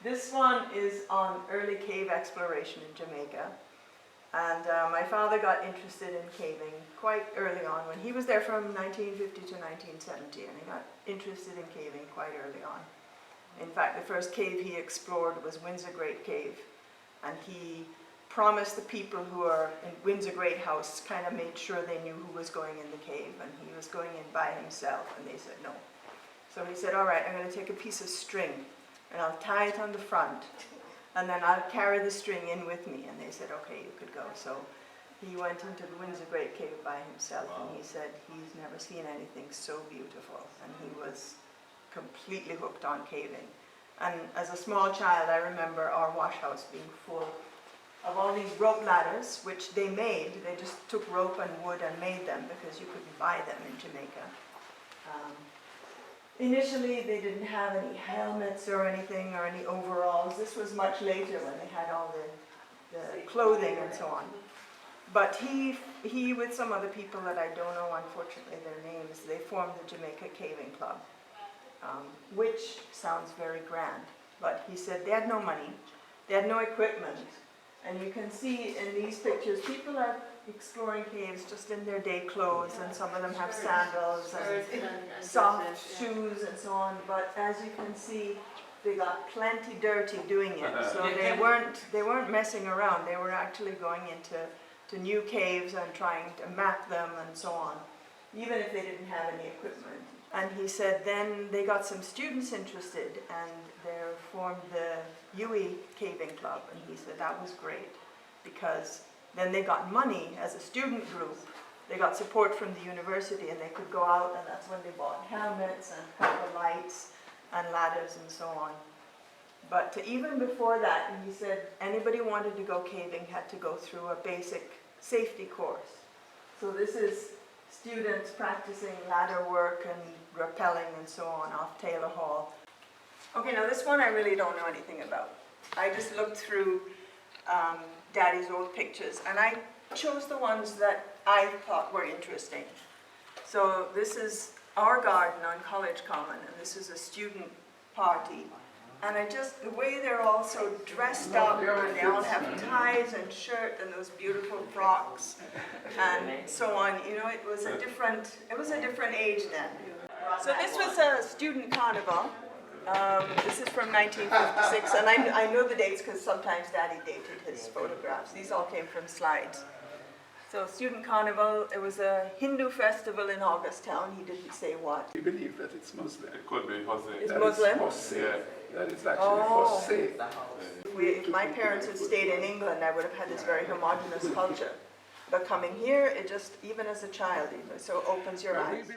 This one is on early cave exploration in Jamaica. And my father got interested in caving quite early on. When he was there from 1950 to 1970, and he got interested in caving quite early on. In fact, the first cave he explored was Windsor Great Cave. And he promised the people who are in Windsor Great House, kind of made sure they knew who was going in the cave, and he was going in by himself, and they said no. So he said, all right, I'm going to take a piece of string, and I'll tie it on the front, and then I'll carry the string in with me. And they said, okay, you could go. So he went into the Windsor Great Cave by himself, and he said he's never seen anything so beautiful, and he was completely hooked on caving. And as a small child, I remember our wash house being full of all these rope ladders, which they made. They just took rope and wood and made them because you couldn't buy them in Jamaica. Initially, they didn't have any helmets or anything or any overalls. This was much later when they had all the clothing and so on. But he, with some other people that I don't know, unfortunately, their names, they formed the Jamaica Caving Club, which sounds very grand. But he said they had no money, they had no equipment. And you can see in these pictures, people are exploring caves just in their day clothes, and some of them have sandals and soft shoes and so on. But as you can see, they got plenty dirty doing it. So they weren't messing around. They were actually going into new caves and trying to map them and so on, even if they didn't have any equipment. And he said then they got some students interested, and they formed the UE Caving Club. And he said that was great, because then they got money as a student group. They got support from the university, and they could go out, and that's when they bought helmets and proper lights and ladders and so on. But even before that, he said anybody who wanted to go caving had to go through a basic safety course. So this is students practicing ladder work and rappelling and so on off Taylor Hall. Okay, now this one I really don't know anything about. I just looked through Daddy's old pictures, and I chose the ones that I thought were interesting. So this is our garden on College Common, and this is a student party. And the way they're all so dressed up, and they all have ties and shirt and those beautiful frocks and so on. You know, it was a different age then. So this was a student carnival. This is from 1956, and I know the dates because sometimes Daddy dated his photographs. These all came from slides. So student carnival, it was a Hindu festival in Augustown. He didn't say what. We believe that it's Muslim. It could be Jose. It's Muslim? Yeah. That is actually Jose. If my parents had stayed in England, I would have had this very homogeneous culture. But coming here, it just, even as a child, it so opens your eyes.